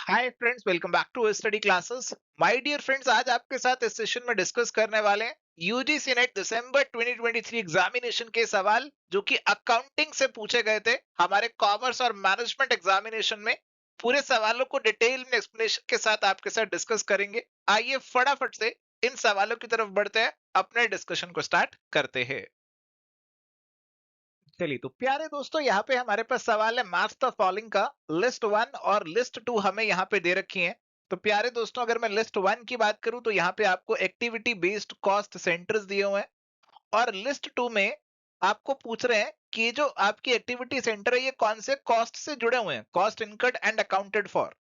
Hi friends, welcome back to study classes. My dear friends, आज आपके साथ इस सेशन में डिस्कस करने वाले हैं यूजीसी नेट दिसंबर 2023 एग्जामिनेशन के सवाल जो कि अकाउंटिंग से पूछे गए थे हमारे कॉमर्स और मैनेजमेंट एग्जामिनेशन में। पूरे सवालों को डिटेल में एक्सप्लेनेशन के साथ आपके साथ डिस्कस करेंगे। आइए फटाफट से इन सवालों की तरफ बढ़ते हैं, अपने डिस्कशन को स्टार्ट करते हैं। चलिए तो प्यारे दोस्तों, यहाँ पे हमारे पास सवाल है मैथ्स द फॉलोइंग का। लिस्ट वन और लिस्ट टू हमें यहाँ पे दे रखी है। तो प्यारे दोस्तों, अगर मैं लिस्ट वन की बात करूं तो यहाँ पे आपको एक्टिविटी बेस्ड कॉस्ट सेंटर्स दिए हुए हैं। और लिस्ट टू में आपको पूछ रहे हैं कि ये जो आपकी एक्टिविटी सेंटर है ये कौन से कॉस्ट से जुड़े हुए हैं, cost incurred and accounted for.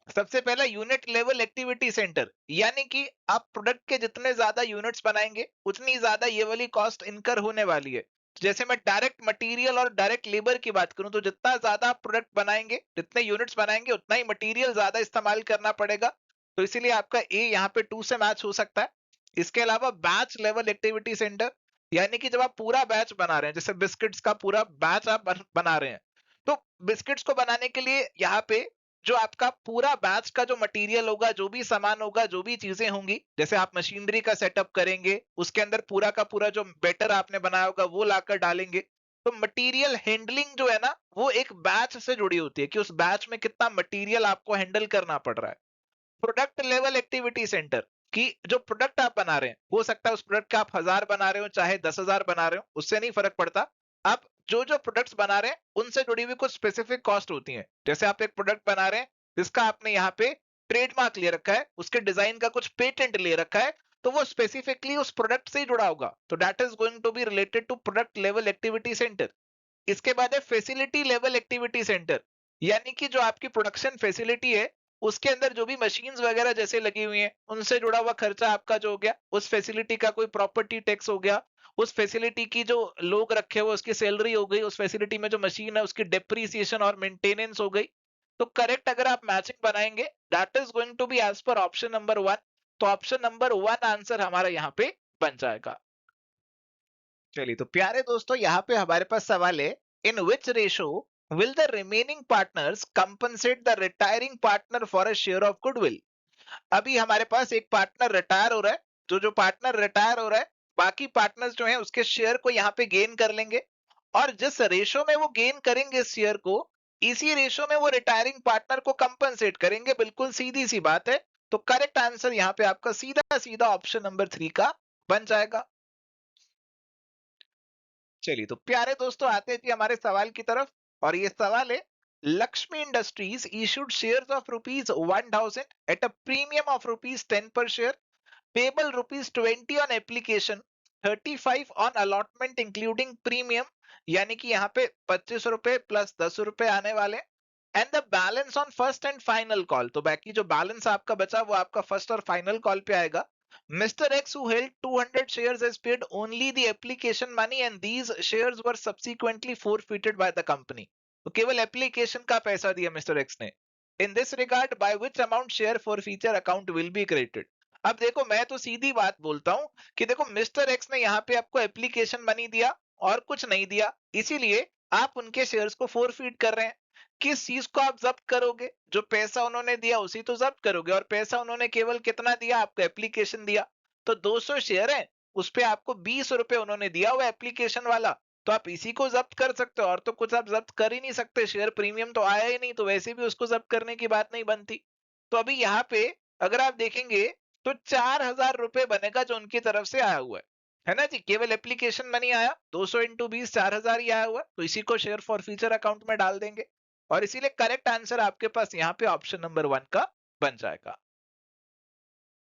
सबसे पहला यूनिट लेवल एक्टिविटी सेंटर, यानी कि आप प्रोडक्ट के जितने ज्यादा यूनिट्स बनाएंगे उतनी ज्यादा ये वाली कॉस्ट इनकर होने वाली है। जैसे मैं डायरेक्ट मटेरियल और डायरेक्ट लेबर की बात करूं तो जितना ज्यादा आप प्रोडक्ट बनाएंगे, जितने यूनिट्स बनाएंगे उतना ही मटेरियल ज्यादा इस्तेमाल करना पड़ेगा। तो इसीलिए आपका ए यहाँ पे टू से मैच हो सकता है। इसके अलावा बैच लेवल एक्टिविटी सेंटर, यानी कि जब आप पूरा बैच बना रहे हैं, जैसे बिस्किट्स का पूरा बैच आप बना रहे हैं, तो बिस्किट्स को बनाने के लिए यहाँ पे जो आपका पूरा बैच का जो मटेरियल होगा, जो भी सामान होगा, जो भी चीजें होंगी, जैसे आप मशीनरी का सेटअप करेंगे, उसके अंदर पूरा का पूरा जो बैटर आपने बनाया होगा वो लाकर डालेंगे। तो मटेरियल हैंडलिंग जो है ना, वो एक बैच से जुड़ी होती है कि उस बैच में कितना मटेरियल आपको हैंडल करना पड़ रहा है। प्रोडक्ट लेवल एक्टिविटी सेंटर, कि जो प्रोडक्ट आप बना रहे हैं, हो सकता है उस प्रोडक्ट का आप 1000 बना रहे हो चाहे 10,000 बना रहे हो, उससे नहीं फर्क पड़ता। आप जो जो प्रोडक्ट्स बना रहे हैं उनसे जुड़ी हुई कुछ स्पेसिफिक कॉस्ट होती है। जैसे आप एक प्रोडक्ट बना रहे हैं जिसका आपने यहाँ पे ट्रेडमार्क ले रखा है, उसके डिजाइन का कुछ पेटेंट ले रखा है, तो वो स्पेसिफिकली उस प्रोडक्ट से ही जुड़ा होगा, तो that is going to be related to product level activity center. इसके बाद है फैसिलिटी लेवल एक्टिविटी सेंटर, यानी कि जो आपकी प्रोडक्शन फैसिलिटी है उसके अंदर जो भी मशीन्स वगैरह जैसे लगी हुई हैं उनसे जुड़ा हुआ खर्चा आपका जो हो गया, उस फैसिलिटी का कोई प्रॉपर्टी टैक्स हो गया, उस फैसिलिटी की जो लोग रखे हुए उसकी सैलरी हो गई, उस फैसिलिटी में जो मशीन है उसकी डेप्रीसिएशन और मेंटेनेंस हो गई। तो करेक्ट अगर आप मैचिंग बनाएंगे, that is going to be as per option number one. तो ऑप्शन नंबर वन आंसर हमारा यहाँ पे बन जाएगा। चलिए तो प्यारे दोस्तों, यहाँ पे हमारे पास सवाल है, in which ratio will the remaining partners compensate the retiring partner for a share of goodwill. अभी हमारे पास एक पार्टनर रिटायर हो रहा है, जो जो पार्टनर रिटायर हो रहा है बाकी पार्टनर्स जो है उसके शेयर को यहाँ पे गेन कर लेंगे। और जिस रेशो में वो गेन करेंगे इस शेयर को, इसी रेशो में वो रिटायरिंग पार्टनर को कंपनसेट करेंगे। बिल्कुल सीधी सी बात है। तो करेक्ट आंसर यहाँ पे आपका सीधा सीधा ऑप्शन नंबर थ्री का बन जाएगा। चलिए तो प्यारे दोस्तों, आते हैं जी हमारे सवाल की तरफ। और ये सवाल है, Lakshmi industries issued shares of rupees 1000 at a premium of rupees 10 पर share, payable rupees 20 on application, 35 on allotment including premium, यानी कि यहाँ पे 25 रुपए प्लस 10 रुपए आने वाले, and the balance on first and final call. तो बाकी जो बैलेंस आपका बचा वो आपका फर्स्ट और फाइनल कॉल पे आएगा। Mr. X, who held 200 shares, has paid only the application money and these shares were subsequently forfeited by the company. तो केवल एप्लीकेशन का पैसा दिया मिस्टर एक्स ने। In this regard by which amount share for feature account will be credited. अब देखो, मैं तो सीधी बात बोलता हूं कि देखो, मिस्टर एक्स ने यहाँ पे आपको एप्लीकेशन मनी दिया और कुछ नहीं दिया, इसीलिए आप उनके शेयर्स को फोरफीट कर रहे हैं। किस चीज को आप जब्त करोगे? जो पैसा उन्होंने दिया उसी तो जब्त करोगे, और पैसा उन्होंने केवल कितना दिया? आपको एप्लीकेशन दिया। तो 200 शेयर है, उस पे आपको 20 रुपए उन्होंने दिया हुआ एप्लीकेशन वाला, तो आप इसी को जब्त कर सकते हो, और तो कुछ आप जब्त कर ही नहीं सकते। शेयर प्रीमियम तो आया ही नहीं, तो वैसे भी उसको जब्त करने की बात नहीं बनती। तो अभी यहाँ पे अगर आप देखेंगे तो 4000 रुपए बनेगा जो उनकी तरफ से आया हुआ है ना जी। केवल एप्लीकेशन मनी आया, 200 इंटू 20, 4000 ही आया हुआ, तो इसी को शेयर फॉर फ्यूचर अकाउंट में डाल देंगे। और इसीलिए करेक्ट आंसर आपके पास यहाँ पे ऑप्शन नंबर वन का बन जाएगा।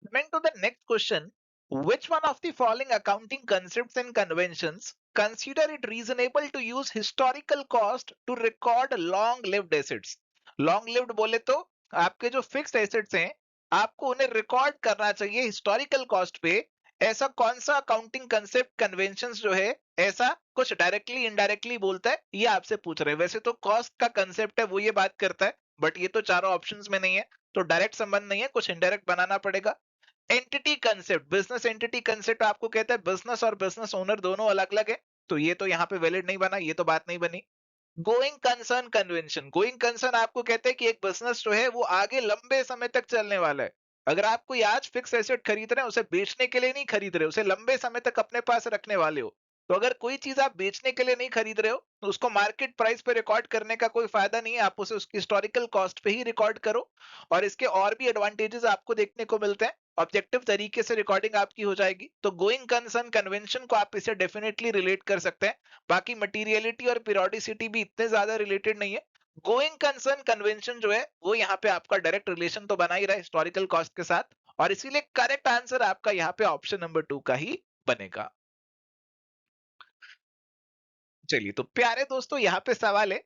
Coming to the next question, which one of the following accounting concepts and conventions consider it reasonable to use historical cost to record long-lived assets? Long-lived बोले तो आपके जो फिक्स्ड एसेट्स हैं, आपको उन्हें रिकॉर्ड करना चाहिए हिस्टोरिकल कॉस्ट पे। ऐसा कौन सा अकाउंटिंग कंसेप्ट कन्वेंशंस जो है ऐसा कुछ डायरेक्टली इनडायरेक्टली बोलता है, ये आपसे पूछ रहे हैं। वैसे तो कॉस्ट का कंसेप्ट है वो ये बात करता है, बट ये तो चारों ऑप्शंस में नहीं है, तो डायरेक्ट संबंध नहीं है, कुछ इनडायरेक्ट बनाना पड़ेगा। Entity concept, business entity concept आपको कहता है बिजनेस और बिजनेस ओनर दोनों अलग अलग है, तो ये तो यहाँ पे वैलिड नहीं बना, ये तो बात नहीं बनी। Going concern convention, going concern आपको कहते हैं कि एक बिजनेस जो है वो आगे लंबे समय तक चलने वाला है। अगर आप कोई आज फिक्स एसेट खरीद रहे हैं, उसे बेचने के लिए नहीं खरीद रहे, उसे लंबे समय तक अपने पास रखने वाले हो। तो अगर कोई चीज आप बेचने के लिए नहीं खरीद रहे हो, तो उसको मार्केट प्राइस पे रिकॉर्ड करने का कोई फायदा नहीं है। आप उसे उसकी हिस्टोरिकल कॉस्ट पे ही रिकॉर्ड करो, और इसके और भी एडवांटेजेस आपको देखने को मिलते हैं। ऑब्जेक्टिव तरीके से रिकॉर्डिंग आपकी हो जाएगी। तो गोइंग कंसर्न कन्वेंशन को आप इसे डेफिनेटली रिलेट कर सकते हैं। बाकी मटीरियलिटी और पीरियोडिसिटी भी इतने ज्यादा रिलेटेड नहीं है। गोइंग कंसर्न कन्वेंशन जो है वो यहाँ पे आपका डायरेक्ट रिलेशन तो बना ही रहा है हिस्टोरिकल कॉस्ट के साथ, और इसीलिए करेक्ट आंसर आपका यहाँ पे ऑप्शन नंबर 2 का ही बनेगा। चलिए तो प्यारे दोस्तों, यहाँ पे सवाल है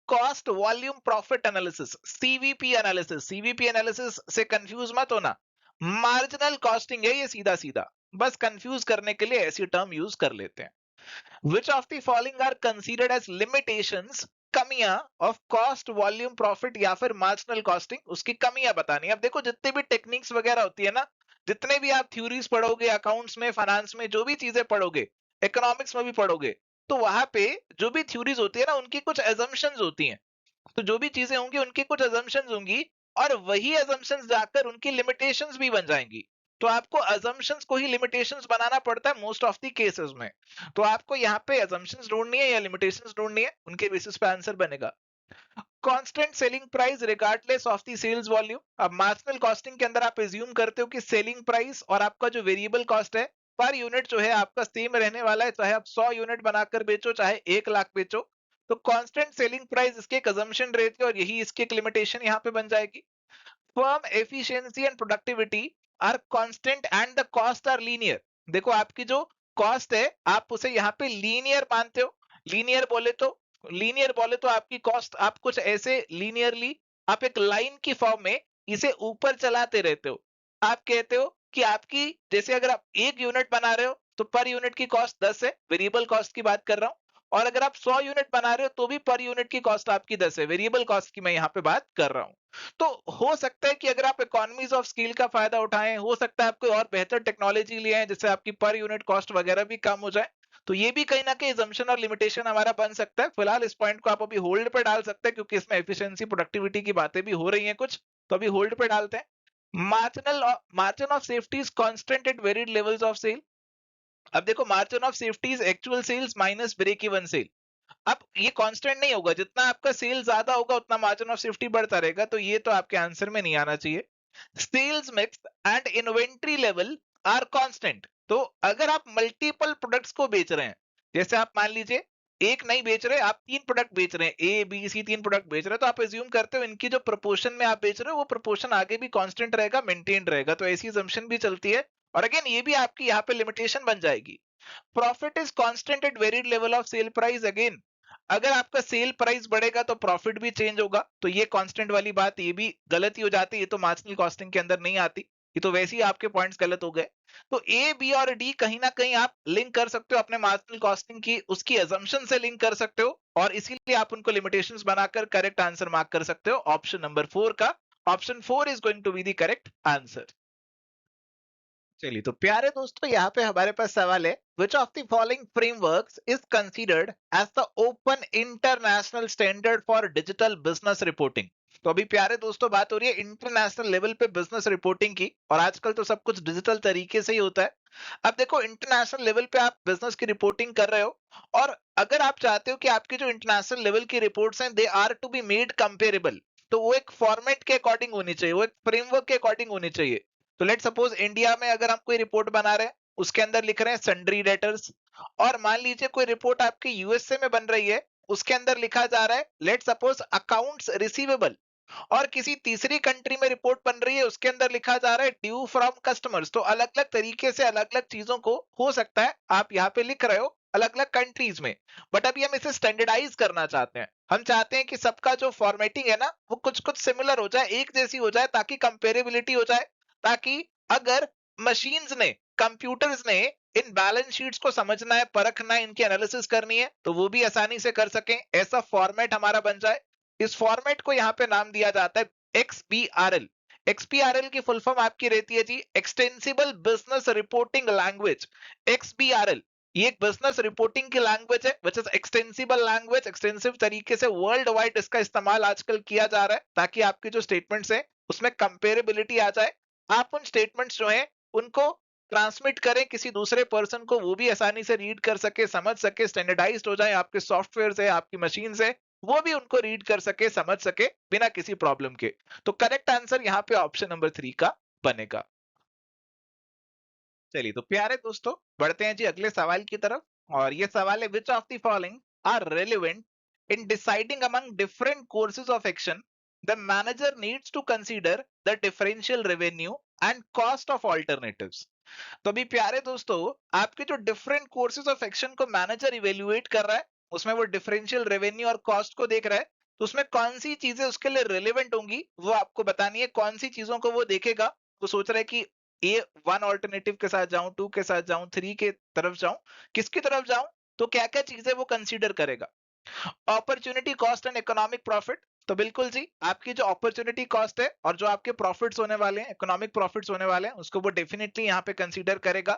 cost volume profit analysis, CVP analysis. CVP analysis से कंफ्यूज मत होना, मार्जिनल कॉस्टिंग है ये सीधा सीधा, बस कंफ्यूज करने के लिए ऐसी टर्म यूज कर लेते हैं। Which of the following are considered as limitations, कमियां ऑफ कॉस्ट वॉल्यूम प्रॉफिट या फिर मार्जिनल कॉस्टिंग, उसकी कमियां बतानी है। अब देखो जितने भी टेक्निक्स वगैरह होती है ना, जितने भी आप थ्योरीज पढ़ोगे, अकाउंट्स में, फाइनेंस में, जो भी चीजें पढ़ोगे, इकोनॉमिक्स में भी पढ़ोगे, तो वहां पे जो भी थ्योरीज होती है ना, उनकी कुछ एजम्पशंस होती हैं। तो जो भी चीजें होंगी उनकी कुछ अजम्पशंस होंगी, और वही अजम्पशंस जाकर उनकी लिमिटेशंस भी बन जाएंगी। तो आपको अजम्पशंस को ही लिमिटेशंस बनाना पड़ता है मोस्ट ऑफ द केसेस में। तो आपको यहाँ पे अजम्पशंस ढूंढनी है या लिमिटेशंस ढूंढनी है, उनके बेसिस पे आंसर बनेगा। Constant selling price regardless of the sales volume. अब मार्जिनल कॉस्टिंग के अंदर आप एज्यूम करते हो कि सेलिंग प्राइस और आपका जो वेरिएबल कॉस्ट है पर यूनिट जो है आपका सेम रहने वाला है, चाहे आप 100 यूनिट बनाकर बेचो चाहे 1 लाख बेचो। तो कांस्टेंट सेलिंग प्राइस इसके एक अजम्पशन रहती है, और यही इसकी एक लिमिटेशन यहाँ पे बन जाएगी। Firm efficiency and productivity are constant and the cost are linear. देखो आपकी जो कॉस्ट है आप उसे यहाँ पे लीनियर मानते हो। लीनियर बोले तो आपकी कॉस्ट आप कुछ ऐसे लीनियरली आप एक लाइन की फॉर्म में इसे ऊपर चलाते रहते हो। आप कहते हो कि आपकी जैसे अगर आप 1 यूनिट बना रहे हो तो पर यूनिट की कॉस्ट 10 है, वेरिएबल कॉस्ट की बात कर रहा हूं। और अगर आप 100 यूनिट बना रहे हो तो भी पर यूनिट की कॉस्ट आपकी 10 है, वेरिएबल कॉस्ट की मैं यहाँ पे बात कर रहा हूँ। तो हो सकता है कि अगर आप इकोनॉमीज ऑफ स्केल का फायदा उठाएं, हो सकता है आप कोई और बेहतर टेक्नोलॉजी ले आए जिससे आपकी पर यूनिट कॉस्ट वगैरह भी कम हो जाए। तो ये भी कहीं ना कहीं assumption और लिमिटेशन हमारा बन सकता है। फिलहाल इस पॉइंट को आप अभी होल्ड पे डाल सकते हैं क्योंकि इसमें एफिशिएंसी प्रोडक्टिविटी की बातें भी हो रही हैं कुछ, तो अभी होल्ड पे डालते हैं। Margin of safety is constant at varied levels of sale. अब देखो margin of safety is actual sales minus break even sale. अब ये कांस्टेंट नहीं होगा, जितना आपका सेल ज्यादा होगा उतना मार्जिन ऑफ सेफ्टी बढ़ता रहेगा, तो ये तो आपके आंसर में नहीं आना चाहिए। Sales mix and inventory level are constant. तो अगर आप मल्टीपल प्रोडक्ट्स को बेच रहे हैं, जैसे आप मान लीजिए एक नहीं बेच रहे, आप 3 प्रोडक्ट बेच रहे हैं, ए बी सी 3 प्रोडक्ट बेच रहे हैं, तो आप एज्यूम करते हो इनकी जो प्रोपोर्शन में आप बेच रहे हो वो प्रोपोर्शन आगे भी कांस्टेंट रहेगा, मेंटेन रहेगा। तो ऐसी assumption भी चलती है, और अगेन ये भी आपकी यहाँ पे लिमिटेशन बन जाएगी। Profit is constant at varied level of sale price. Again अगर आपका सेल प्राइस बढ़ेगा तो प्रॉफिट भी चेंज होगा, तो ये कांस्टेंट वाली बात ये भी गलत ही हो जाती है, ये तो मार्जिनल कॉस्टिंग के अंदर नहीं आती, ये तो वैसे ही आपके पॉइंट्स गलत हो गए। तो ए बी और डी कहीं ना कहीं आप लिंक कर सकते हो अपने मार्जिनल कॉस्टिंग की उसकी अजम्पशन से लिंक कर सकते हो, और इसीलिए आप उनको लिमिटेशंस बनाकर करेक्ट आंसर मार्क कर सकते हो ऑप्शन नंबर 4 का। Option 4 is going to be the correct answer. चलिए तो प्यारे दोस्तों, यहाँ पे हमारे पास सवाल है which of the following frameworks is considered as the open international standard for digital business reporting. तो अभी प्यारे दोस्तों बात हो रही है इंटरनेशनल लेवल पे बिजनेस रिपोर्टिंग की, और आजकल तो सब कुछ डिजिटल तरीके से ही होता है। अब देखो इंटरनेशनल लेवल पे आप बिजनेस की रिपोर्टिंग कर रहे हो, और अगर आप चाहते हो कि आपकी जो इंटरनेशनल लेवल की रिपोर्ट्स हैं they are to be made comparable, तो वो एक फॉर्मेट के अकॉर्डिंग होनी चाहिए, वो एक फ्रेमवर्क के अकॉर्डिंग होनी चाहिए। तो लेट सपोज इंडिया में अगर हम कोई रिपोर्ट बना रहे हैं, उसके अंदर लिख रहे हैं सन्ड्री डेटर्स, और मान लीजिए कोई रिपोर्ट आपकी यूएसए में बन रही है, उसके अंदर लिखा जा रहा है लेट सपोज अकाउंट्स रिसीवेबल, और किसी तीसरी कंट्री में रिपोर्ट बन रही है उसके अंदर लिखा जा रहा है ड्यू फ्रॉम कस्टमर्स। तो अलग अलग तरीके से अलग अलग चीजों को हो सकता है आप यहाँ पे लिख रहे हो अलग अलग कंट्रीज में, बट अभी हम इसे स्टैंडर्डाइज करना चाहते हैं। हम चाहते हैं कि सबका जो फॉर्मेटिंग है ना वो कुछ कुछ सिमिलर हो जाए, एक जैसी हो जाए, ताकि कंपेरेबिलिटी हो जाए, ताकि अगर मशीन्स ने, कंप्यूटर्स ने इन बैलेंस शीट्स को समझना है, परखना है, इनकी एनालिसिस करनी है, तो वो भी आसानी से कर सकें, ऐसा फॉर्मेट हमारा बन जाए। इस फॉर्मेट को यहाँ पे नाम दिया जाता है XBRL। XBRL की फुल फॉर्म आपकी रहती है जी extensible business reporting language, XBRL। ये एक बिजनेस रिपोर्टिंग की लैंग्वेज है which is extensible language, extensive तरीके से वर्ल्ड वाइड इसका इस्तेमाल आजकल किया जा रहा है ताकि आपके जो स्टेटमेंट्स है उसमें कंपेरेबिलिटी आ जाए। आप उन स्टेटमेंट्स जो है उनको ट्रांसमिट करें किसी दूसरे पर्सन को, वो भी आसानी से रीड कर सके, समझ सके, स्टैंडर्डाइज्ड हो जाए, आपके सॉफ्टवेयर है, आपकी मशीन है, वो भी उनको रीड कर सके, समझ सके बिना किसी प्रॉब्लम के। तो करेक्ट आंसर यहाँ पे ऑप्शन नंबर 3 का बनेगा। चलिए तो प्यारे दोस्तों, बढ़ते हैं जी अगले सवाल की तरफ। और ये सवाल है, which of the following are relevant in deciding among different courses of action the manager needs to consider the differential revenue and cost of alternatives. तो अभी प्यारे दोस्तों, आपके जो डिफरेंट कोर्सेज ऑफ एक्शन को मैनेजर इवेल्युएट कर रहा है, उसमें वो डिफरेंशियल रेवेन्यू और कॉस्ट को देख रहा है, तो उसमें कौन सी चीजें उसके लिए रिलेवेंट होंगी वो आपको बतानी है। कौन सी चीजों को वो देखेगा, वो सोच रहा है कि ए वन ऑल्टरनेटिव के साथ जाऊं, टू के साथ जाऊं, थ्री के तरफ जाऊं, किसकी तरफ जाऊं, तो क्या क्या चीजें वो कंसीडर करेगा। Opportunity cost and economic profit, तो बिल्कुल जी आपकी जो अपॉर्चुनिटी कॉस्ट है और जो आपके प्रॉफिट्स होने वाले हैं, इकोनॉमिक प्रॉफिट्स होने वाले हैं, उसको वो डेफिनेटली यहाँ पे कंसीडर करेगा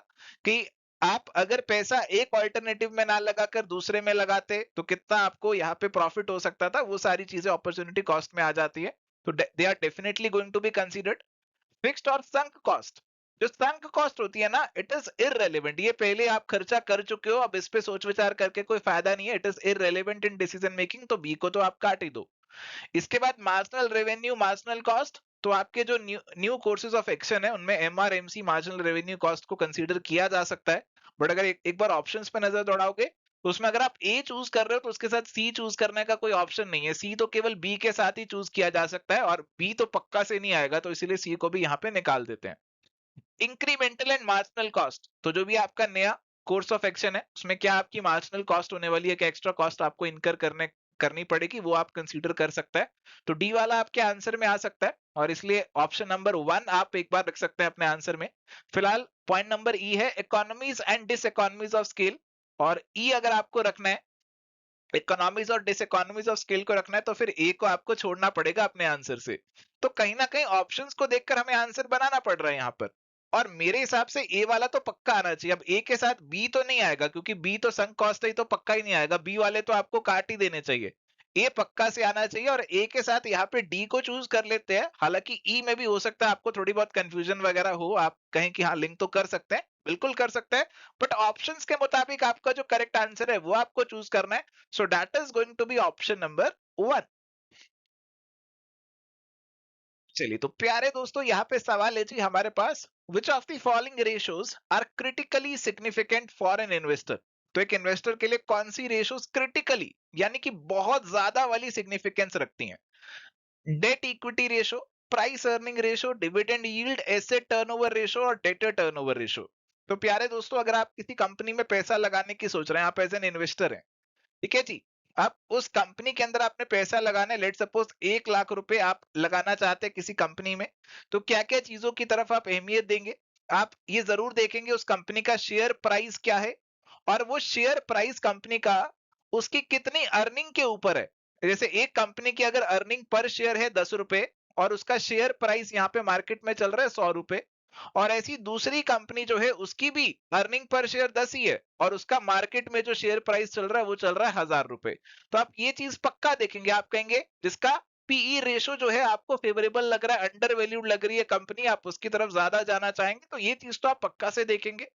कि आप अगर पैसा एक ऑल्टरनेटिव में ना लगाकर दूसरे में लगाते तो कितना आपको यहाँ पे प्रॉफिट हो सकता था, वो सारी चीजें अपॉर्चुनिटी कॉस्ट में आ जाती है। तो they are definitely going to be considered. Fixed और संक कॉस्ट, जो संक कॉस्ट होती है ना, इट इज इररेलेवेंट, ये पहले आप खर्चा कर चुके हो, अब इस पे सोच विचार करके कोई फायदा नहीं है, it is irrelevant in decision making, तो बी को तो आप काट ही दो। इसके बाद मार्जिनल रेवेन्यू, मार्जिनल कॉस्ट, तो आपके जो new new courses of action है उनमें एमआरएमसी, मार्जिनल रेवेन्यू कॉस्ट को कंसीडर किया जा सकता है। बट अगर एक बार ऑप्शंस पे नजर दौड़ाओगे तो उसमें अगर आप ए चूज कर रहे हो तो उसके साथ सी चूज करने का कोई ऑप्शन नहीं है, सी तो केवल बी के साथ ही चूज किया जा सकता है और बी तो पक्का से नहीं आएगा, तो इसीलिए सी को भी यहाँ पे निकाल देते हैं। इंक्रीमेंटल एंड मार्जिनल कॉस्ट, तो जो भी आपका नया कोर्स ऑफ एक्शन है उसमें क्या आपकी मार्जिनल कॉस्ट होने वाली है, क्या एक्स्ट्रा कॉस्ट आपको इनकर करनी पड़ेगी, वो आप कंसीडर कर सकता है। तो डी वाला आपके आंसर में आ सकता है और इसलिए ऑप्शन नंबर 1 आप एक बार रख सकते हैं अपने आंसर में। फिलहाल पॉइंट नंबर ई है economies and diseconomies of scale, और ई अगर आपको रखना है, इकोनॉमीज और डिस इकोनॉमीज ऑफ स्केल को रखना है, तो फिर ए को आपको छोड़ना पड़ेगा अपने आंसर से। तो कहीं ना कहीं ऑप्शंस को देखकर हमें आंसर बनाना पड़ रहा है यहाँ पर। और मेरे हिसाब से ए वाला तो पक्का आना चाहिए। अब ए के साथ बी तो नहीं आएगा क्योंकि बी तो संक कॉस्ट है, तो पक्का ही नहीं आएगा, बी वाले तो आपको काट ही देने चाहिए। ए पक्का से आना चाहिए और ए के साथ यहाँ पे डी को चूज कर लेते हैं। हालांकि ई में भी हो सकता है आपको थोड़ी बहुत कंफ्यूजन वगैरह हो, आप कहें कि हाँ लिंक तो कर सकते हैं, बिल्कुल कर सकते हैं, बट ऑप्शंस के मुताबिक आपका जो करेक्ट आंसर है वो आपको चूज करना है। So that is going to be option number 1। चलिए तो प्यारे दोस्तों, यहाँ पे सवाल है जी हमारे पास, which of the following ratios are critically significant for an investor. तो एक इन्वेस्टर के लिए कौन सी रेशियोज क्रिटिकली यानी कि बहुत ज्यादा वाली सिग्निफिकेंस रखती हैं। Debt equity ratio, price earning ratio, dividend yield, asset turnover ratio और डेटर टर्नओवर रेशियो। तो प्यारे दोस्तों, अगर आप किसी कंपनी में पैसा लगाने की सोच रहे हैं, आप एज एन इन्वेस्टर हैं, ठीक है जी, आप उस कंपनी के अंदर आपने पैसा लगाना है, लेट सपोज 1 लाख रुपए आप लगाना चाहते हैं किसी कंपनी में, तो क्या क्या चीजों की तरफ आप अहमियत देंगे। आप ये जरूर देखेंगे उस कंपनी का शेयर प्राइस क्या है, और वो शेयर प्राइस कंपनी का उसकी कितनी अर्निंग के ऊपर है। जैसे एक कंपनी की अगर अर्निंग पर शेयर है 10 रुपए और उसका शेयर प्राइस यहाँ पे मार्केट में चल रहा है 100 रुपए, और ऐसी दूसरी कंपनी जो है उसकी भी अर्निंग पर शेयर 10 ही है और उसका मार्केट में जो शेयर प्राइस चल रहा है वो चल रहा है 1000 रुपए, तो आप ये चीज पक्का देखेंगे, आप कहेंगे जिसका पीई रेशो जो है आपको फेवरेबल लग रहा है, अंडर वैल्यूड लग रही है कंपनी, आप उसकी तरफ ज्यादा जाना चाहेंगे, तो ये चीज तो आप पक्का से देखेंगे।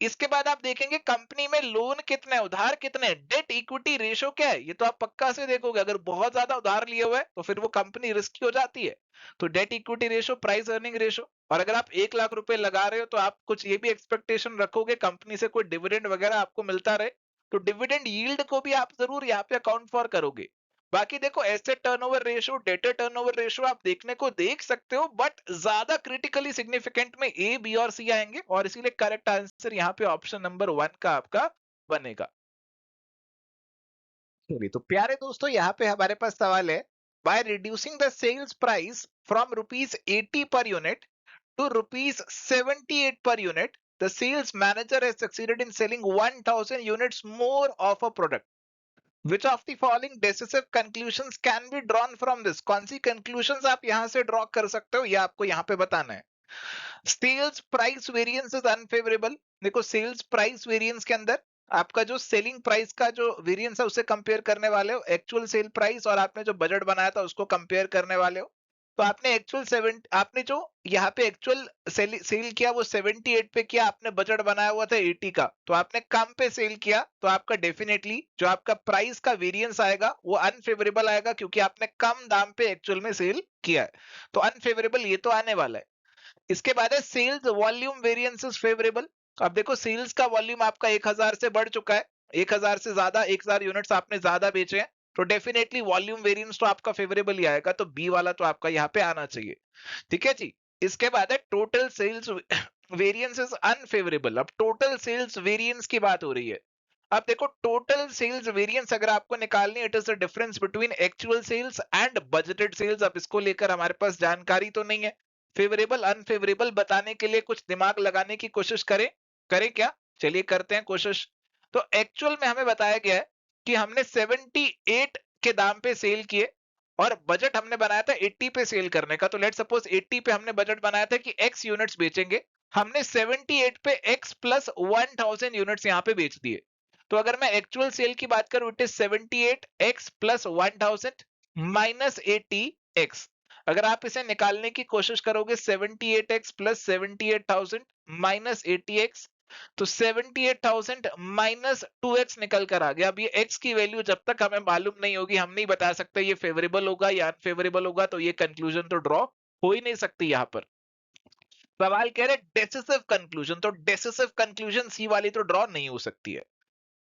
इसके बाद आप देखेंगे कंपनी में लोन कितने हैं, उधार कितने हैं, डेट इक्विटी रेशो क्या है, ये तो आप पक्का से देखोगे। अगर बहुत ज्यादा उधार लिए हुए तो फिर वो कंपनी रिस्की हो जाती है। तो debt equity ratio, price earning ratio, और अगर आप 1 लाख रुपए लगा रहे हो तो आप कुछ ये भी एक्सपेक्टेशन रखोगे कंपनी से कोई डिविडेंड वगैरह आपको मिलता रहे, तो डिविडेंड यील्ड को भी आप जरूर यहाँ पे अकाउंट फॉर करोगे। बाकी देखो asset turnover ratio, debtor turnover ratio आप देखने को देख सकते हो, बट ज्यादा क्रिटिकली सिग्निफिकेंट में ए, बी और सी आएंगे, और इसीलिए करेक्ट आंसर यहाँ पे ऑप्शन नंबर 1 का आपका बनेगा। चलिए तो प्यारे दोस्तों, यहाँ पे हमारे पास सवाल है, by reducing the sales price from ₹80 per unit to ₹78 per unit, the sales manager has succeeded in selling 1000 units more of a product. Which of the following decisive conclusions can be drawn from this? कौन सी conclusions आप यहां से draw कर सकते हो, ये आपको यहाँ पे बताना है। Sales price variance is unfavourable, देखो सेल्स प्राइस वेरिएंस के अंदर आपका जो सेलिंग प्राइस का जो वेरिएंस है उसे कंपेयर करने वाले हो, एक्चुअल सेल प्राइस और आपने जो बजट बनाया था उसको कंपेयर करने वाले हो। तो आपने आपने जो यहाँ पे एक्चुअल सेल किया वो 78 पे किया, आपने बजट बनाया हुआ था 80 का, तो आपने कम पे सेल किया, तो आपका डेफिनेटली जो आपका प्राइस का वेरिएंस आएगा वो अनफेवरेबल आएगा, क्योंकि आपने कम दाम पे एक्चुअल में सेल किया है। तो अनफेवरेबल ये तो आने वाला है। इसके बाद है sales volume variance is favourable. अब देखो सेल्स का वॉल्यूम आपका 1000 से बढ़ चुका है, 1000 से ज्यादा, 1000 यूनिट्स आपने ज्यादा बेचे हैं, तो डेफिनेटली वॉल्यूम वेरिएंस तो आपका फेवरेबल ही आएगा, तो बी वाला तो आपका यहाँ पे आना चाहिए। ठीक है जी। इसके बाद है total sales variance is unfavourable. अब टोटल सेल्स वेरिएंस की बात हो रही है। अब देखो टोटल सेल्स वेरिएंस अगर आपको निकालनी, it is the difference between actual sales and budgeted sales. अब इसको लेकर हमारे पास जानकारी तो नहीं है, फेवरेबल अनफेवरेबल बताने के लिए कुछ दिमाग लगाने की कोशिश करें। करें क्या? चलिए करते हैं कोशिश। तो एक्चुअल में हमें बताया गया है कि हमने 78 के दाम पे सेल किए और बजट हमने बनाया था 80 पे सेल करने का। तो लेट सपोज 80 पे हमने बजट बनाया था कि x यूनिट्स बेचेंगे, हमने 78 पे x प्लस 1000 यूनिट्स यहाँ पे बेच दिए। तो अगर मैं एक्चुअल सेल की बात करूं, it is 78 x plus 1000 minus 80 x। अगर आप इसे निकालने की कोशिश करोगे 78x प्लस 78,000 माइनस 80x, तो 78,000 माइनस 2x निकल कर आ गया। अब ये x की वैल्यू जब तक हमें मालूम नहीं होगी, हम नहीं बता सकते ये फेवरेबल होगा या अनफेवरेबल होगा, तो ये कंक्लूजन तो ड्रॉ हो ही नहीं सकती यहाँ पर। सवाल कह रहे डेसिसिव कंक्लूजन, तो डेसिसिव कंक्लूजन सी वाली तो ड्रॉ नहीं हो सकती है।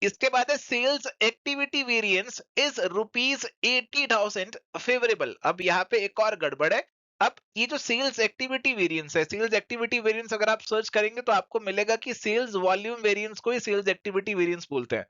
इसके बाद है sales activity variance is rupees 80,000 favourable. अब यहाँ पे एक और गड़बड़ है। अब ये जो सेल्स एक्टिविटी वेरिएंस है, सेल्स एक्टिविटी वेरिएंस अगर आप सर्च करेंगे तो आपको मिलेगा कि सेल्स वॉल्यूम वेरिएंस को ही सेल्स एक्टिविटी वेरिएंस बोलते हैं।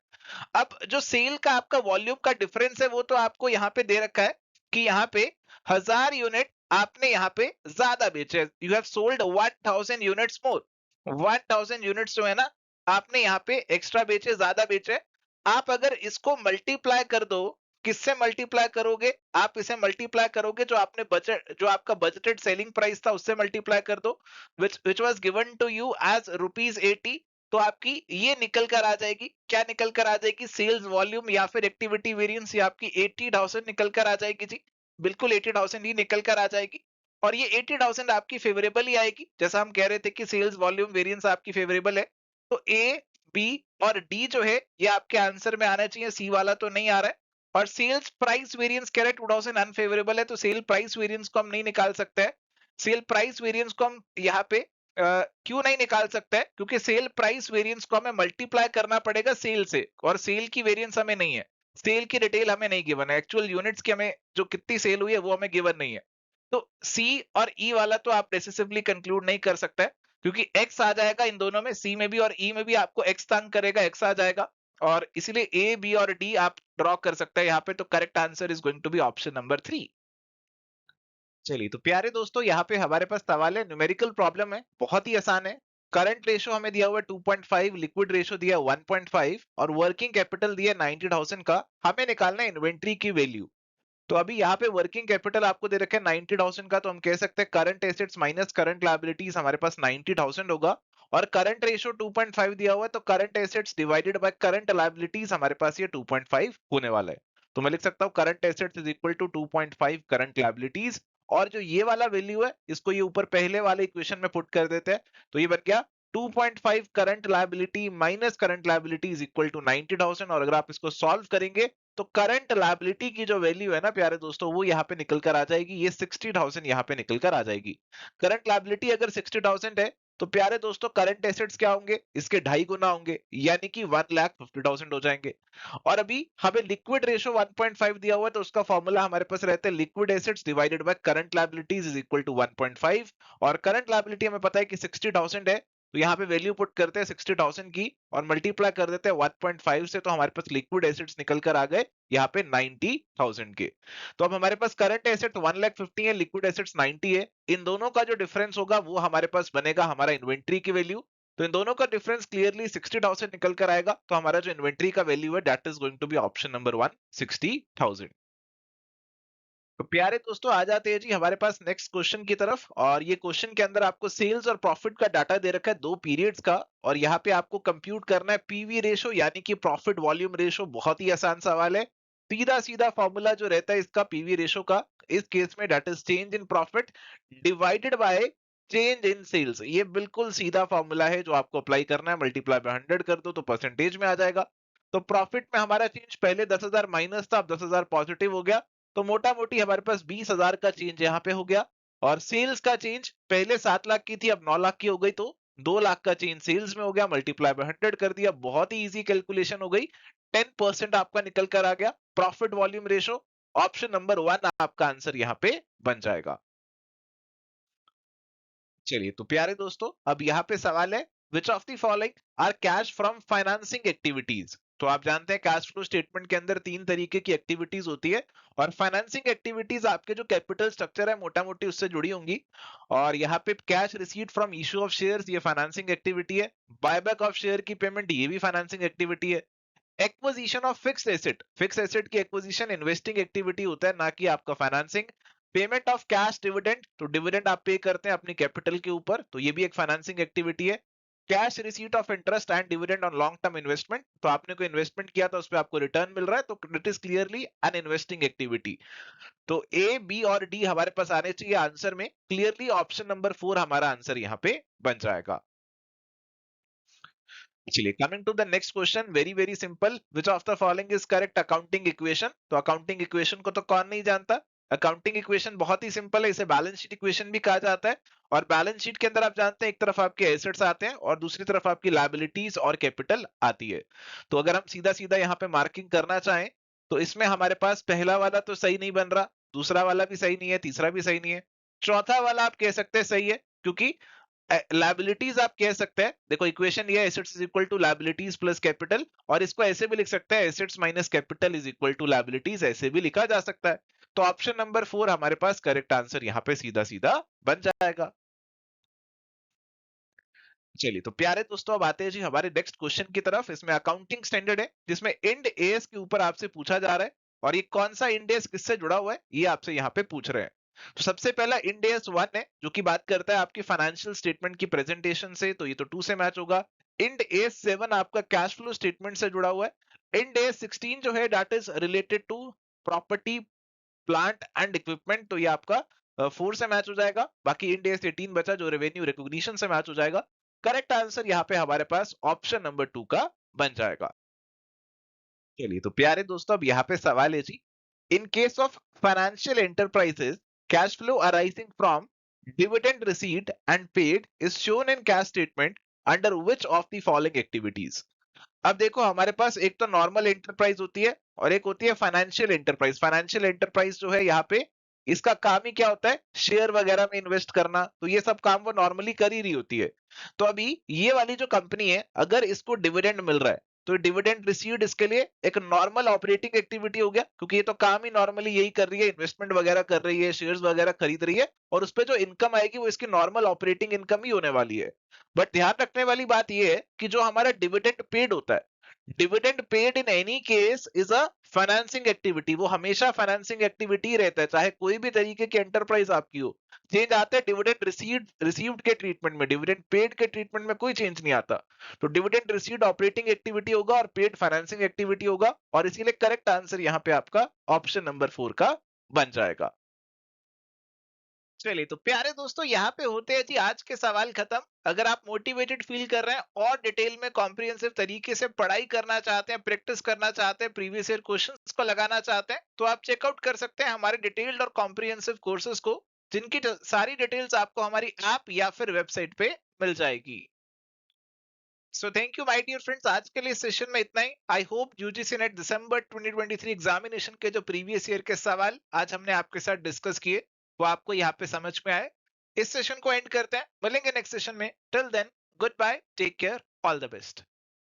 अब जो सेल का आपका वॉल्यूम का डिफरेंस है वो तो आपको यहाँ पे दे रखा है कि यहाँ पे 1000 यूनिट आपने यहाँ पे ज्यादा बेचे, you have sold 1000 units more. 1000 units जो है ना आपने यहाँ पे एक्स्ट्रा बेचे, ज्यादा बेचे। आप अगर इसको मल्टीप्लाई कर दो, किससे मल्टीप्लाई करोगे? आप इसे मल्टीप्लाई करोगे जो आपने बजट, जो आपका बजटेड सेलिंग प्राइस था उससे मल्टीप्लाई कर दो, which was given to you as rupees 80। तो आपकी ये निकल कर आ जाएगी, क्या निकल कर आ जाएगी? सेल्स वॉल्यूम या फिर एक्टिविटी वेरिएंस, ये आपकी 80,000 निकल कर आ जाएगी जी। बिल्कुल 80,000 ही निकल कर आ जाएगी। और ये 80,000 आपकी फेवरेबल ही आएगी, जैसा हम कह रहे थे कि सेल्स वॉल्यूम वेरिएंस आपकी फेवरेबल है। तो ए, बी और डी जो है ये आपके आंसर में आना चाहिए, सी वाला तो नहीं आ रहा है। और सेल्स प्राइस वेरिएंस कह रहे 2000 अनफेवरेबल है, तो सेल प्राइस वेरिएंस को हम नहीं निकाल सकते हैं। सेल प्राइस वेरिएंस को हम यहाँ पे क्यों नहीं निकाल सकते हैं? क्योंकि सेल प्राइस वेरिएंस को हमें मल्टीप्लाई करना पड़ेगा सेल से, और सेल की वेरिएंस हमें नहीं है, सेल की डिटेल हमें नहीं गिवन है, एक्चुअल यूनिट्स की हमें जो कितनी सेल हुई है वो हमें गिवन नहीं है। तो सी और ई वाला तो आप डिसिसिवली कंक्लूड नहीं कर सकते, क्योंकि एक्स आ जाएगा इन दोनों में, सी में भी और ई में भी आपको एक्स तंग करेगा, एक्स आ जाएगा, और इसीलिए ए, बी और डी आप ड्रॉ कर सकते हैं यहाँ पे। तो correct answer is going to be option number 3। चलिए तो प्यारे दोस्तों, यहाँ पे हमारे पास सवाल है, न्यूमेरिकल प्रॉब्लम है, बहुत ही आसान है। करंट रेशो हमें दिया हुआ है 2.5, लिक्विड रेशो दिया है 1.5 और वर्किंग कैपिटल दिया है 90,000 का। हमें निकालना है इन्वेंट्री की वैल्यू। तो अभी यहाँ पे वर्किंग कैपिटल आपको दे रखे हैं 90,000 का, तो हम कह सकते हैं current assets minus current liabilities हमारे पास 90,000 होगा। और करंट रेशियो 2.5 दिया हुआ है, तो current assets divided by current liabilities हमारे पास ये 2.5 होने वाला है। तो मैं लिख सकता हूँ current assets is equal to 2.5 current liabilities. और जो ये वाला वैल्यू है इसको ये ऊपर पहले वाले इक्वेशन में पुट कर देते हैं, तो ये बन गया 2.5 current liability minus current liability is equal to 90,000। और अगर आप इसको सॉल्व करेंगे तो करंट लायबिलिटी की जो वैल्यू है ना प्यारे दोस्तों, वो यहाँ पे निकल कर आ जाएगी, ये 60,000 यहाँ पे निकल कर आ जाएगी। करंट लायबिलिटी अगर 60,000 है तो प्यारे दोस्तों करंट एसेट्स क्या होंगे? इसके 2.5 गुना होंगे, यानी कि 1,50,000 हो जाएंगे। और अभी हमें लिक्विड रेशो 1.5 दिया हुआ है, तो उसका फॉर्मूला हमारे पास रहता है liquid assets divided by current liabilities is equal to 1.5। और करंट लायबिलिटी हमें पता है कि 60,000 है, तो यहाँ पे वैल्यू पुट करते हैं 60,000 की और मल्टीप्लाई कर देते हैं 1.5 से, तो हमारे पास लिक्विड एसेट्स निकल कर आ गए यहाँ पे 90,000 के। तो अब हमारे पास करंट एसेट 1,50,000 है, लिक्विड एसेट्स 90 है। इन दोनों का जो डिफरेंस होगा वो हमारे पास बनेगा हमारा इन्वेंट्री की वैल्यू। तो इन दोनों का डिफरेंस क्लियरली 60,000 निकल कर आएगा, तो हमारा जो इन्वेंट्री का वैल्यू है that is going to be option number 1, 60,000। तो प्यारे दोस्तों आ जाते हैं जी हमारे पास नेक्स्ट क्वेश्चन की तरफ। और ये क्वेश्चन के अंदर आपको सेल्स और प्रॉफिट का डाटा दे रखा है 2 पीरियड्स का, और यहाँ पे आपको कंप्यूट करना है पीवी रेशो यानी कि प्रॉफिट वॉल्यूम रेशो। बहुत ही आसान सवाल है। सीधा सीधा फॉर्मूला जो रहता है इसका पीवी रेशो का, इस केस में that is change in profit divided by change in sales. ये बिल्कुल सीधा फॉर्मूला है जो आपको अप्लाई करना है। मल्टीप्लाई बाय 100 कर दो तो परसेंटेज में आ जाएगा। तो प्रॉफिट में हमारा चेंज पहले 10,000 माइनस था, अब 10,000 पॉजिटिव हो गया। तो मोटा मोटी हमारे पास 20,000 का चेंज यहाँ पे हो गया। और सेल्स का चेंज पहले 7 लाख की थी, अब 9 लाख की हो गई, तो 2 लाख का चेंज सेल्स में हो गया। मल्टीप्लाई बाय 100 कर दिया, बहुत ही इजी कैलकुलेशन हो गई। 10% आपका निकल कर आ गया profit volume ratio. Option number 1 आपका आंसर यहाँ पे बन जाएगा। चलिए तो प्यारे दोस्तों अब यहाँ पे सवाल है, which of the following are cash from financing activities. तो आप जानते हैं कैश फ्लो स्टेटमेंट के अंदर 3 तरीके की एक्टिविटीज होती है, और फाइनेंसिंग एक्टिविटीज आपके जो कैपिटल स्ट्रक्चर है मोटा मोटी उससे जुड़ी होंगी। और यहाँ पे cash receipt from issue of shares, ये फाइनेंसिंग एक्टिविटी है। बायबैक ऑफ शेयर की पेमेंट, ये भी फाइनेंसिंग एक्टिविटी है। Acquisition of fixed asset, fix asset की एक्विजिशन इन्वेस्टिंग एक्टिविटी होता है, ना कि आपका financing. Payment of cash dividend, तो डिविडेंड आप पे करते हैं अपनी कैपिटल के ऊपर, तो ये भी एक फाइनेंसिंग एक्टिविटी है। Cash receipt of interest and dividend on long term investment, तो आपने कोई इन्वेस्टमेंट किया था उस पर आपको रिटर्न मिल रहा है, तो it is clearly an investing activity. तो ए बी और डी हमारे पास आने चाहिए आंसर में। क्लियरली ऑप्शन नंबर 4 हमारा आंसर यहाँ पे बन जाएगा। चलिए coming to the next question, very very simple, which of the following is correct accounting equation. तो अकाउंटिंग इक्वेशन को तो कौन नहीं जानता। अकाउंटिंग इक्वेशन बहुत ही सिंपल है, इसे बैलेंस शीट इक्वेशन भी कहा जाता है। और बैलेंस शीट के अंदर आप जानते हैं एक तरफ आपके एसेट्स आते हैं और दूसरी तरफ आपकी लायबिलिटीज और कैपिटल आती है। तो अगर हम सीधा सीधा यहाँ पे मार्किंग करना चाहें तो इसमें हमारे पास पहला वाला तो सही नहीं बन रहा, दूसरा वाला भी सही नहीं है, तीसरा भी सही नहीं है, चौथा वाला आप कह सकते हैं सही है, क्योंकि लायबिलिटीज आप कह सकते हैं। देखो इक्वेशन ये assets is equal to liabilities plus capital, और इसको ऐसे भी लिख सकते हैं assets minus capital is equal to liabilities, ऐसे भी लिखा जा सकता है। तो ऑप्शन नंबर 4 हमारे पास करेक्ट आंसर यहाँ पे सीधा सीधा बन जाएगा। चलिए तो प्यारे दोस्तों अब आते हैं जी हमारे नेक्स्ट क्वेश्चन की तरफ। इसमें अकाउंटिंग स्टैंडर्ड है जिसमें इंड एएस के ऊपर आपसे पूछा जा रहा है, और ये कौन सा इंड एएस किससे जुड़ा हुआ है ये आपसे यहाँ पे पूछ रहे हैं। तो सबसे पहला इंड एएस 1 है जो कि बात करता है आपकी फाइनेंशियल स्टेटमेंट की प्रेजेंटेशन से, तो ये तो 2 से मैच होगा। इंड एएस 7 आपका कैश फ्लो स्टेटमेंट से जुड़ा हुआ है। इंड एएस 16 जो है that is related to property plant and equipment, तो ये आपका 4 से मैच हो जाएगा। बाकी इंड एएस 18 बचा जो रेवेन्यू रिकॉग्निशन से मैच हो जाएगा। करेक्ट आंसर यहाँ पे हमारे पास ऑप्शन नंबर 2 का बन जाएगा। चलिए तो प्यारे दोस्तों अब यहाँ पे सवाल है जी, in case of financial enterprises cash flow arising from dividend receipt and paid is shown in cash statement under which of the following activities. अब देखो हमारे पास एक तो नॉर्मल एंटरप्राइज होती है और एक होती है फाइनेंशियल एंटरप्राइज। फाइनेंशियल एंटरप्राइज जो है यहाँ पे इसका काम ही क्या होता है, शेयर वगैरह में इन्वेस्ट करना, तो ये सब काम वो नॉर्मली कर ही रही होती है। तो अभी ये वाली जो कंपनी है अगर इसको डिविडेंड मिल रहा है तो डिविडेंड रिसीव्ड इसके लिए एक नॉर्मल ऑपरेटिंग एक्टिविटी हो गया, क्योंकि ये तो काम ही नॉर्मली यही कर रही है, इन्वेस्टमेंट वगैरह कर रही है, शेयर्स वगैरह खरीद रही है, और उस पर जो इनकम आएगी वो इसकी नॉर्मल ऑपरेटिंग इनकम ही होने वाली है। बट ध्यान रखने वाली बात ये है कि जो हमारा डिविडेंड पेड होता है, dividend paid in any case is a financing activity, वो हमेशा फाइनेंसिंग एक्टिविटी रहता है चाहे कोई भी तरीके की एंटरप्राइज आपकी हो। चेंज आता है डिविडेंड रिसीव्ड के ट्रीटमेंट में, डिविडेंड पेड के ट्रीटमेंट में कोई चेंज नहीं आता। तो डिविडेंड रिसीव्ड ऑपरेटिंग एक्टिविटी होगा और पेड फाइनेंसिंग एक्टिविटी होगा, और इसीलिए करेक्ट आंसर यहाँ पे आपका ऑप्शन नंबर 4 का बन जाएगा। चलिए तो प्यारे दोस्तों यहाँ पे होते हैं जी आज के सवाल खत्म। अगर आप मोटिवेटेड फील कर रहे हैं और डिटेल में कॉम्प्रिहेंसिव तरीके से पढ़ाई करना चाहते हैं, प्रैक्टिस करना चाहते हैं, प्रीवियस ईयर क्वेश्चंस को लगाना चाहते हैं, तो आप चेकआउट कर सकते हैं हमारे डिटेल्ड और कॉम्प्रिहेंसिव कोर्सेज को, जिनकी सारी डिटेल्स आपको हमारी ऐप या फिर वेबसाइट पे मिल जाएगी। So thank you my dear friends, आज के लिए सेशन में इतना ही। I hope UGC NET December 2023 examination के जो प्रीवियस ईयर के सवाल आज हमने आपके साथ डिस्कस किए वो आपको यहाँ पे समझ में आए। इस सेशन को एंड करते हैं, मिलेंगे नेक्स्ट सेशन में। Till then goodbye, take care, all the best.